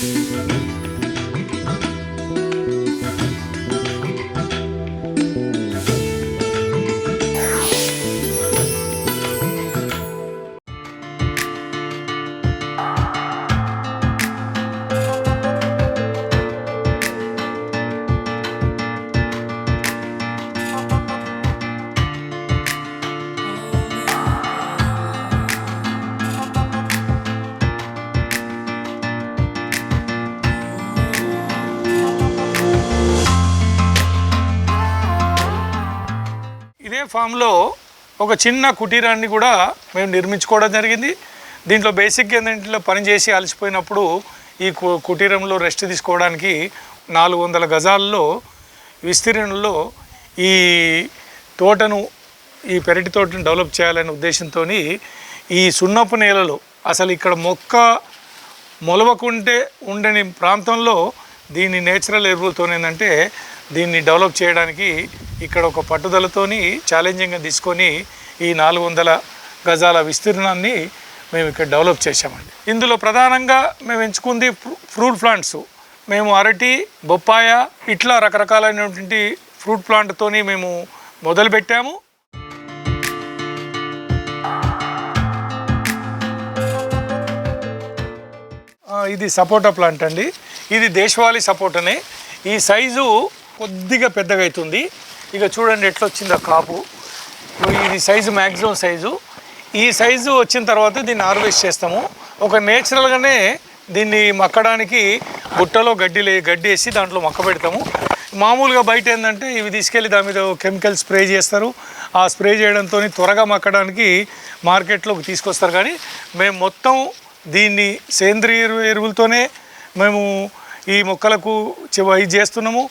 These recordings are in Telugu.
ఇదే ఫామ్లో ఒక చిన్న కుటీరాన్ని కూడా మేము నిర్మించుకోవడం జరిగింది. దీంట్లో బేసిక్గా ఏంటంటే పనిచేసి అలసిపోయినప్పుడు ఈ కుటీరంలో రెస్ట్ తీసుకోవడానికి 400 గజాల్లో విస్తీర్ణంలో ఈ తోటను, ఈ పెరటి తోటను డెవలప్ చేయాలనే ఉద్దేశంతో ఈ సున్నపు నేలలో అసలు ఇక్కడ మొక్క మొలవకుంటే ఉండని ప్రాంతంలో దీన్ని నేచురల్ ఎరువులతో ఏంటంటే దీన్ని డెవలప్ చేయడానికి ఇక్కడ ఒక పట్టుదలతోని ఛాలెంజింగ్గా తీసుకొని ఈ 400 గజాల విస్తీర్ణాన్ని మేము ఇక్కడ డెవలప్ చేసామండి. ఇందులో ప్రధానంగా మేము ఎంచుకుంది ఫ్రూట్ ప్లాంట్స్. మేము అరటి, బొప్పాయ ఇట్లా రకరకాలైనటువంటి ఫ్రూట్ ప్లాంట్తోని మేము మొదలుపెట్టాము. ఇది సపోటా ప్లాంట్ అండి. ఇది దేశవాళీ సపోటానే. ఈ సైజు కొద్దిగా పెద్దగా అవుతుంది. ఇక చూడండి ఎట్లా వచ్చింది ఆ కాపు. ఇది సైజు మ్యాక్సిమం సైజు. ఈ సైజు వచ్చిన తర్వాత దీన్ని హార్వెస్ట్ చేస్తాము. ఒక నేచురల్గానే దీన్ని మక్కడానికి బుట్టలో గడ్డి వేసి దాంట్లో మక్క పెడతాము. మామూలుగా బయట ఏంటంటే ఇవి తీసుకెళ్ళి దాని మీద కెమికల్ స్ప్రే చేస్తారు. ఆ స్ప్రే చేయడంతో త్వరగా మక్కడానికి మార్కెట్లోకి తీసుకొస్తారు. కానీ మేము మొత్తం దీన్ని సేంద్రియ ఎరువులతోనే మేము ఈ మొక్కలకు ఇది చేస్తున్నాము.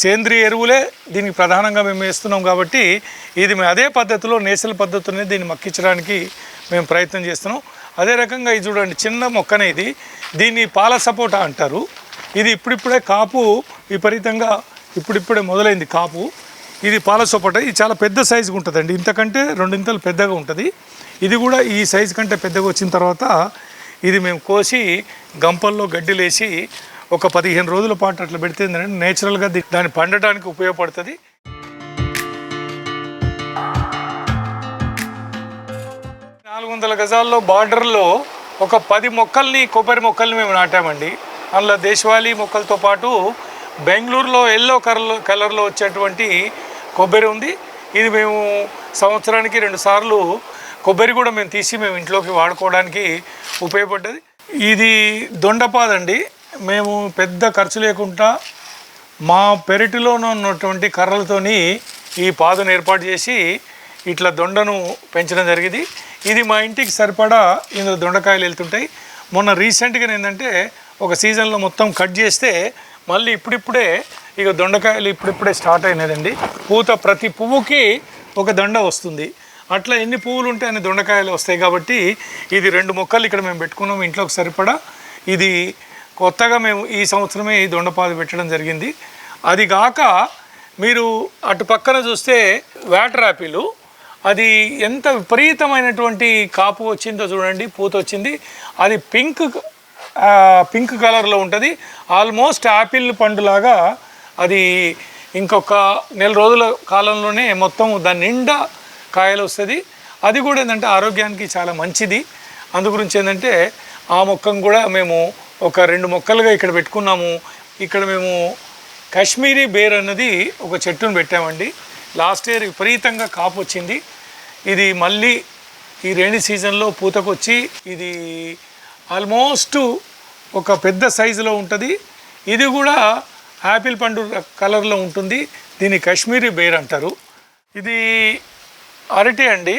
సేంద్రియ ఎరువులే దీనికి ప్రధానంగా మేము వేస్తున్నాం. కాబట్టి ఇది మేము అదే పద్ధతిలో నేచురల్ పద్ధతిలోనే దీన్ని మక్కించడానికి మేము ప్రయత్నం చేస్తున్నాం. అదే రకంగా ఇది చూడండి, చిన్న మొక్కనే ఇది. దీన్ని పాల సపోటా అంటారు. ఇది ఇప్పుడిప్పుడే కాపు విపరీతంగా ఇప్పుడిప్పుడే మొదలైంది కాపు. ఇది పాల సపోటా. ఇది చాలా పెద్ద సైజుగా ఉంటుందండి. ఇంతకంటే 2 ఇంతలు పెద్దగా ఉంటుంది. ఇది కూడా ఈ సైజు కంటే పెద్దగా వచ్చిన తర్వాత ఇది మేము కోసి గంపల్లో గడ్డిలేసి ఒక 15 రోజుల పాటు అట్లా పెడితే నేచురల్గా దాన్ని పండటానికి ఉపయోగపడుతుంది. నాలుగు 400 గజాల్లో బార్డర్లో ఒక 10 మొక్కల్ని, కొబ్బరి మొక్కల్ని మేము నాటామండి. అందులో దేశవాళీ మొక్కలతో పాటు బెంగళూరులో ఎల్లో కలర్లో వచ్చేటువంటి కొబ్బరి ఉంది. ఇది మేము సంవత్సరానికి 2 సార్లు కొబ్బరి కూడా మేము తీసి మేము ఇంట్లోకి వాడుకోవడానికి ఉపయోగపడ్డది. ఇది దొండపాదండి. మేము పెద్ద ఖర్చు లేకుండా మా పెరటిలోనే ఉన్నటువంటి కర్రలతోని ఈ పాదును ఏర్పాటు చేసి ఇట్లా దొండను పెంచడం జరిగింది. ఇది మా ఇంటికి సరిపడా ఇందులో దొండకాయలు వెళ్తుంటాయి. మొన్న రీసెంట్గా ఏంటంటే ఒక సీజన్లో మొత్తం కట్ చేస్తే మళ్ళీ ఇప్పుడిప్పుడే ఇక దొండకాయలు ఇప్పుడిప్పుడే స్టార్ట్ అయినదండి. పూత ప్రతి పువ్వుకి ఒక దొండ వస్తుంది. అట్లా ఎన్ని పువ్వులు ఉంటే అన్ని దొండకాయలు వస్తాయి. కాబట్టి ఇది 2 మొక్కలు ఇక్కడ మేము పెట్టుకున్నాము ఇంట్లోకి సరిపడా. ఇది కొత్తగా మేము ఈ సంవత్సరమే ఈ దొండపాదు పెట్టడం జరిగింది. అది కాక మీరు అటు పక్కన చూస్తే వాటర్ యాపిల్, అది ఎంత విపరీతమైనటువంటి కాపు వచ్చిందో చూడండి, పూత వచ్చింది. అది పింక్ కలర్లో ఉంటుంది. ఆల్మోస్ట్ యాపిల్ పండులాగా అది ఇంకొక 1 రోజుల కాలంలోనే మొత్తం దాని నిండా కాయలు వస్తుంది. అది కూడా ఏంటంటే ఆరోగ్యానికి చాలా మంచిది. అందు గురించి ఏంటంటే ఆ మొక్కను కూడా మేము ఒక 2 మొక్కలుగా ఇక్కడ పెట్టుకున్నాము. ఇక్కడ మేము కాశ్మీరీ బేర్ అన్నది ఒక చెట్టును పెట్టామండి. లాస్ట్ ఇయర్ విపరీతంగా కాపు వచ్చింది. ఇది మళ్ళీ ఈ రైనీ సీజన్లో పూతకొచ్చి ఇది ఆల్మోస్ట్ ఒక పెద్ద సైజులో ఉంటుంది. ఇది కూడా యాపిల్ పండు కలర్లో ఉంటుంది. దీన్ని కాశ్మీరీ బేర్ అంటారు. ఇది అరటి అండి.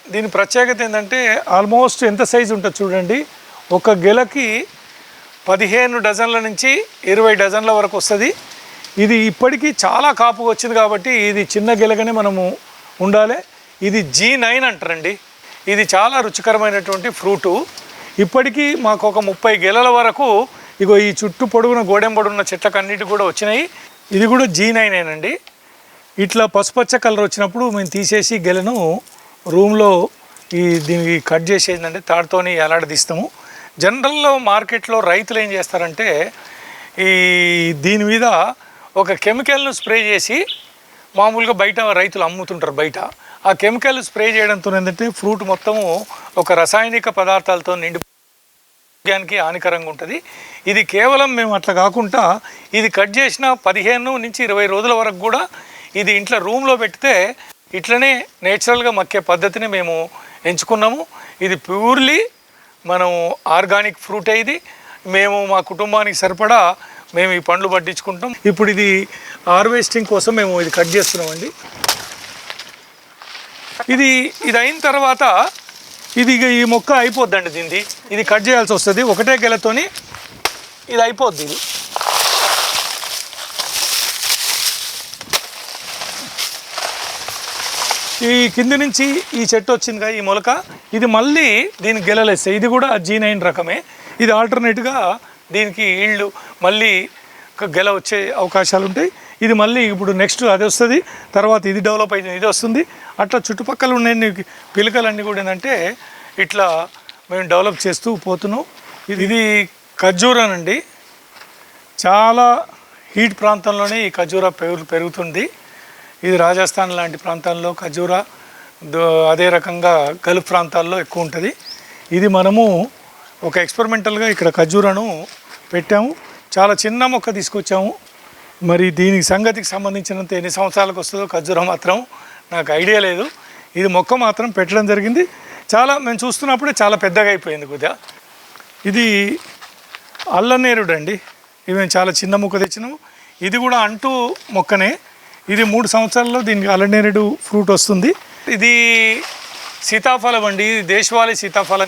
దీని ప్రత్యేకత ఏంటంటే ఆల్మోస్ట్ ఎంత సైజు ఉంటుంది చూడండి. ఒక గెలకి 15 డజన్ల నుంచి 20 డజన్ల వరకు వస్తుంది. ఇది ఇప్పటికీ చాలా కాపు వచ్చింది కాబట్టి ఇది చిన్న గెలగానే మనము ఉండాలి. ఇది G9 అంటారండి. ఇది చాలా రుచికరమైనటువంటి ఫ్రూటు. ఇప్పటికీ మాకు ఒక 30 గెలల వరకు ఇగో ఈ చుట్టూ పొడుగున గోడెంబడున్న చెట్లకు అన్నిటి కూడా వచ్చినాయి. ఇది కూడా G9 అండి. ఇట్లా పసుపచ్చ కలర్ వచ్చినప్పుడు మేము తీసేసి గెలను రూమ్లో దీనికి కట్ చేసేదంటే తాడుతోని ఎలాడదీస్తాము. జనరల్లో మార్కెట్లో రైతులు ఏం చేస్తారంటే దీని మీద ఒక కెమికల్ను స్ప్రే చేసి మామూలుగా బయట రైతులు అమ్ముతుంటారు. బయట ఆ కెమికల్ స్ప్రే చేయడంతో ఏంటంటే ఫ్రూట్ మొత్తము ఒక రసాయనిక పదార్థాలతో నిండిపోయానికి హానికరంగా ఉంటుంది. ఇది కేవలం మేము అట్లా కాకుండా ఇది కట్ చేసిన 15 నుంచి 20 రోజుల వరకు కూడా ఇది ఇంట్లో రూమ్లో పెడితే ఇట్లనే నేచురల్గా మక్కే పద్ధతిని మేము ఎంచుకున్నాము. ఇది ప్యూర్లీ మనం ఆర్గానిక్ ఫ్రూటే. ఇది మేము మా కుటుంబానికి సరిపడా మేము ఈ పండ్లు పట్టించుకుంటాం. ఇప్పుడు ఇది హార్వెస్టింగ్ కోసం మేము ఇది కట్ చేస్తున్నామండి. ఇది అయిన తర్వాత ఇది ఈ మొక్క అయిపోద్దండి. దీన్ని ఇది కట్ చేయాల్సి వస్తుంది. ఒకటే గెలతోని ఇది అయిపోద్ది. ఇది ఈ కింది నుంచి ఈ చెట్టు వచ్చింది కదా, ఈ మొలక, ఇది మళ్ళీ దీనికి గెలలేస్తాయి. ఇది కూడా G9 రకమే. ఇది ఆల్టర్నేట్గా దీనికి ఈళ్ళు మళ్ళీ గెల వచ్చే అవకాశాలు ఉంటాయి. ఇది మళ్ళీ ఇప్పుడు నెక్స్ట్ అది వస్తుంది, తర్వాత ఇది డెవలప్ అయితే ఇది వస్తుంది. అట్లా చుట్టుపక్కల ఉన్న పిలకలన్నీ కూడా ఏంటంటే ఇట్లా మేము డెవలప్ చేస్తూ పోతున్నాం. ఇది ఖర్జూరానండి. చాలా హీట్ ప్రాంతంలోనే ఈ ఖర్జూరా పెరుగుతుంది. ఇది రాజస్థాన్ లాంటి ప్రాంతాల్లో ఖర్జూరా, అదే రకంగా గల్ఫ్ ప్రాంతాల్లో ఎక్కువ ఉంటుంది. ఇది మనము ఒక ఎక్స్పెరిమెంటల్గా ఇక్కడ ఖర్జూరాను పెట్టాము. చాలా చిన్న మొక్క తీసుకొచ్చాము. మరి దీనికి సంగతికి సంబంధించినంత ఎన్ని సంవత్సరాలకు వస్తుందో ఖర్జూరా మాత్రం నాకు ఐడియా లేదు. ఇది మొక్క మాత్రం పెట్టడం జరిగింది. చాలా మేము చూస్తున్నప్పుడే చాలా పెద్దగా అయిపోయింది కొద్దిగా. ఇది అల్లనేరుడు అండి. ఇది మేము చాలా చిన్న మొక్క తెచ్చినాము. ఇది కూడా అంటూ మొక్కనే. ఇది 3 సంవత్సరాల్లో దీనికి అల్లనేరుడు ఫ్రూట్ వస్తుంది. ఇది సీతాఫలం అండి. ఇది దేశవాళీ సీతాఫలం.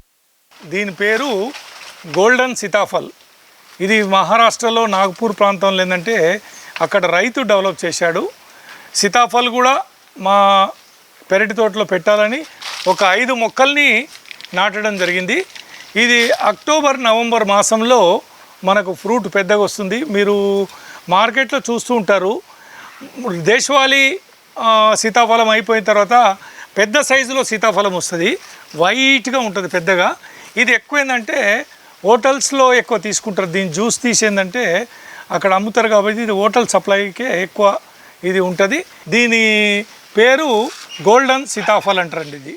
దీని పేరు గోల్డెన్ సీతాఫల్. ఇది మహారాష్ట్రలో నాగపూర్ ప్రాంతంలో ఏంటంటే అక్కడ రైతు డెవలప్ చేశాడు. సీతాఫల్ కూడా మా పెరటి తోటలో పెట్టాలని ఒక 5 మొక్కల్ని నాటడం జరిగింది. ఇది అక్టోబర్ నవంబర్ మాసంలో మనకు ఫ్రూట్ పెద్దగా వస్తుంది. మీరు మార్కెట్లో చూస్తూ ఉంటారు. దేశవాళీ సీతాఫలం అయిపోయిన తర్వాత పెద్ద సైజులో సీతాఫలం వస్తుంది. వైట్గా ఉంటుంది పెద్దగా. ఇది ఎక్కువ ఏంటంటే హోటల్స్లో ఎక్కువ తీసుకుంటారు. దీని జ్యూస్ తీసేందంటే అక్కడ అమ్ముతారు కాబట్టి ఇది హోటల్ సప్లైకే ఎక్కువ ఇది ఉంటుంది. దీని పేరు గోల్డెన్ సీతాఫల్ అంటారండి.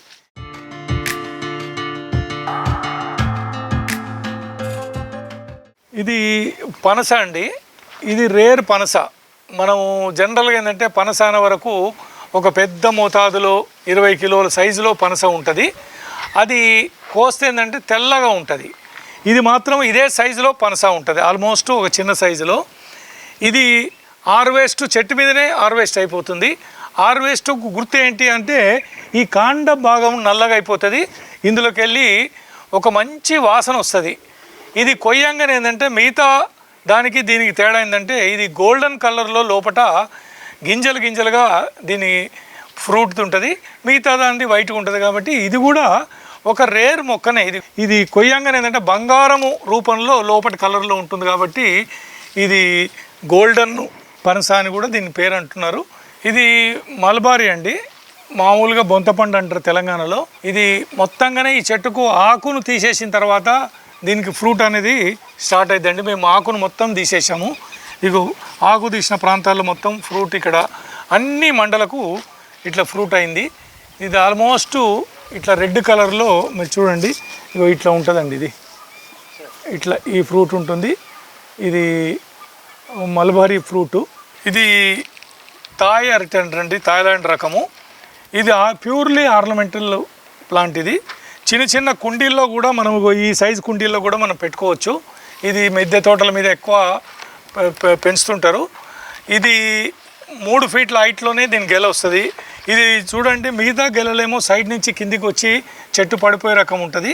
ఇది పనస అండి. ఇది రేర్ పనస. మనము జనరల్గా ఏంటంటే పనస అనే వరకు ఒక పెద్ద మోతాదులో 20 కిలోల సైజులో పనస ఉంటుంది. అది కోస్తే ఏంటంటే తెల్లగా ఉంటుంది. ఇది మాత్రం ఇదే సైజులో పనస ఉంటుంది, ఆల్మోస్ట్ ఒక చిన్న సైజులో. ఇది హార్వెస్ట్ చెట్టు మీదనే హార్వెస్ట్ అయిపోతుంది. హార్వెస్ట్కు గుర్తు ఏంటి అంటే ఈ కాండ భాగం నల్లగా అయిపోతుంది. ఇందులోకి వెళ్ళి ఒక మంచి వాసన వస్తుంది. ఇది కొయ్యంగానే ఏంటంటే మిగతా దానికి దీనికి తేడా ఏంటంటే ఇది గోల్డెన్ కలర్లో లోపల గింజలుగా దీని ఫ్రూట్ ఉంటుంది, మిగతా దాన్ని వైట్గా ఉంటుంది. కాబట్టి ఇది కూడా ఒక రేర్ మొక్కనే. ఇది కొయ్యంగానే ఏంటంటే బంగారము రూపంలో లోపటి కలర్లో ఉంటుంది. కాబట్టి ఇది గోల్డెన్ పనస అని కూడా దీని పేరు అంటున్నారు. ఇది మల్బారీ అండి. మామూలుగా బొంతపండు అంటారు తెలంగాణలో. ఇది మొత్తంగానే ఈ చెట్టుకు ఆకును తీసేసిన తర్వాత దీనికి ఫ్రూట్ అనేది స్టార్ట్ అవుతుందండి. మేము ఆకును మొత్తం తీసేసాము. ఇక ఆకు తీసిన ప్రాంతాల్లో మొత్తం ఫ్రూట్ ఇక్కడ అన్ని మండలకు ఇట్లా ఫ్రూట్ అయింది. ఇది ఆల్మోస్ట్ ఇట్లా రెడ్ కలర్లో మీరు చూడండి. ఇగో ఇట్లా ఉంటుందండి. ఇది ఇట్లా ఈ ఫ్రూట్ ఉంటుంది. ఇది మల్బరీ ఫ్రూటు. ఇది థాయ్ అరటి అంటారండి, థాయిలాండ్ రకము. ఇది ప్యూర్లీ ఆర్నమెంటల్ ప్లాంట్. ఇది చిన్న చిన్న కుండీల్లో కూడా మనం ఈ సైజు కుండీల్లో కూడా మనం పెట్టుకోవచ్చు. ఇది మిద్దె తోటల మీద ఎక్కువ పెంచుతుంటారు. ఇది 3 ఫీట్ల హైట్లోనే దీని గెల వస్తుంది. ఇది చూడండి, మిగతా గెలలేమో సైడ్ నుంచి కిందికి వచ్చి చెట్టు పడిపోయే రకం ఉంటుంది.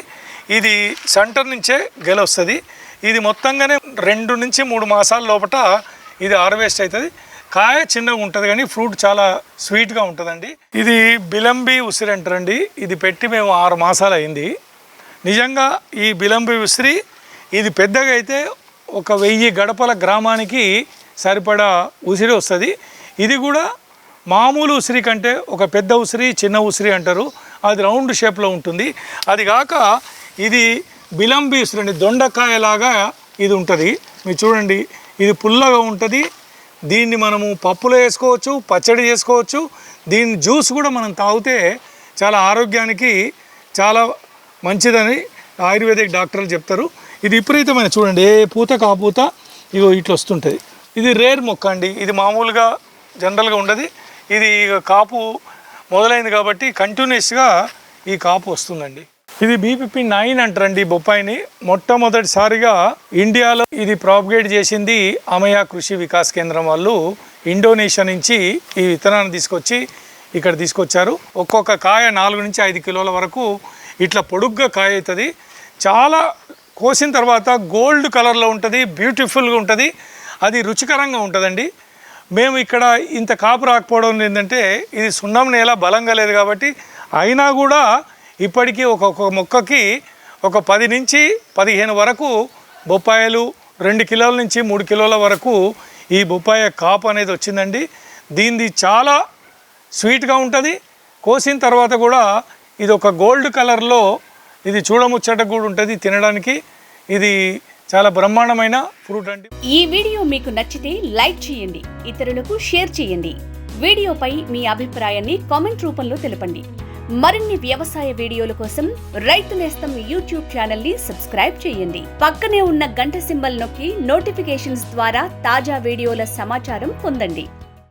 ఇది సెంటర్ నుంచే గెల వస్తుంది. ఇది మొత్తంగానే 2 నుంచి 3 మాసాల లోపల ఇది హార్వెస్ట్ అవుతుంది. కాయ చిన్నగా ఉంటుంది కానీ ఫ్రూట్ చాలా స్వీట్గా ఉంటుందండి. ఇది బిలంబి ఉసిరి అంటారండి. ఇది పెట్టి మేము 6 మాసాలు అయింది. నిజంగా ఈ బిలంబి ఉసిరి ఇది పెద్దగా అయితే ఒక 1000 గడపల గ్రామానికి సరిపడా ఉసిరి వస్తుంది. ఇది కూడా మామూలు ఉసిరి కంటే ఒక పెద్ద ఉసిరి, చిన్న ఉసిరి అంటారు. అది రౌండ్ షేప్లో ఉంటుంది. అది కాక ఇది బిలంబీస్ అండి, దొండకాయలాగా ఇది ఉంటుంది. మీరు చూడండి, ఇది పుల్లగా ఉంటుంది. దీన్ని మనము పప్పులో వేసుకోవచ్చు, పచ్చడి చేసుకోవచ్చు. దీని జ్యూస్ కూడా మనం తాగితే చాలా ఆరోగ్యానికి చాలా మంచిదని ఆయుర్వేదిక్ డాక్టర్లు చెప్తారు. ఇది విపరీతమైన చూడండి, ఏ పూత కాపూత ఇగో ఇట్లా వస్తుంటుంది. ఇది రేర్ మొక్క అండి, ఇది మామూలుగా జనరల్గా ఉండదు. ఇది కాపు మొదలైంది కాబట్టి కంటిన్యూస్గా ఈ కాపు వస్తుందండి. ఇది BPP9 అంటారండి బొప్పాయిని. మొట్టమొదటిసారిగా ఇండియాలో ఇది ప్రాపగేట్ చేసింది అమయ కృషి వికాస్ కేంద్రం వాళ్ళు. ఇండోనేషియా నుంచి ఈ విత్తనాన్ని తీసుకొచ్చి ఇక్కడ తీసుకొచ్చారు. ఒక్కొక్క కాయ 4 నుంచి 5 కిలోల వరకు ఇట్లా పొడుగ్గా కాయ అవుతుంది. చాలా కోసిన తర్వాత గోల్డ్ కలర్లో ఉంటుంది, బ్యూటిఫుల్గా ఉంటుంది, అది రుచికరంగా ఉంటుందండి. మేము ఇక్కడ ఇంత కాపు రాకపోవడం ఏంటంటే ఇది సున్నం నేల బలంగా లేదు కాబట్టి, అయినా కూడా ఇప్పటికీ ఒక్కొక్క మొక్కకి ఒక 10 నుంచి 15 వరకు బొప్పాయిలు 2 కిలోల నుంచి 3 కిలోల వరకు ఈ బొప్పాయి కాపు అనేది వచ్చిందండి. దీనిది చాలా స్వీట్గా ఉంటుంది. కోసిన తర్వాత కూడా ఇది ఒక గోల్డ్ కలర్లో ఇది చూడముచ్చట కూడా ఉంటుంది తినడానికి. ఇది చాలా బ్రహ్మాండమైన ఫ్రూట్ అండి. ఈ వీడియో మీకు నచ్చితే లైక్ చేయండి, ఇతరులకు షేర్ చేయండి. వీడియోపై మీ అభిప్రాయాన్ని కామెంట్ రూపంలో తెలపండి. మరిన్ని వ్యవసాయ వీడియోల కోసం రైతు నేస్తం యూట్యూబ్ ఛానల్ ని సబ్స్క్రైబ్ చేయండి. పక్కనే ఉన్న గంట సింబల్ నొక్కి నోటిఫికేషన్స్ ద్వారా తాజా వీడియోల సమాచారం పొందండి.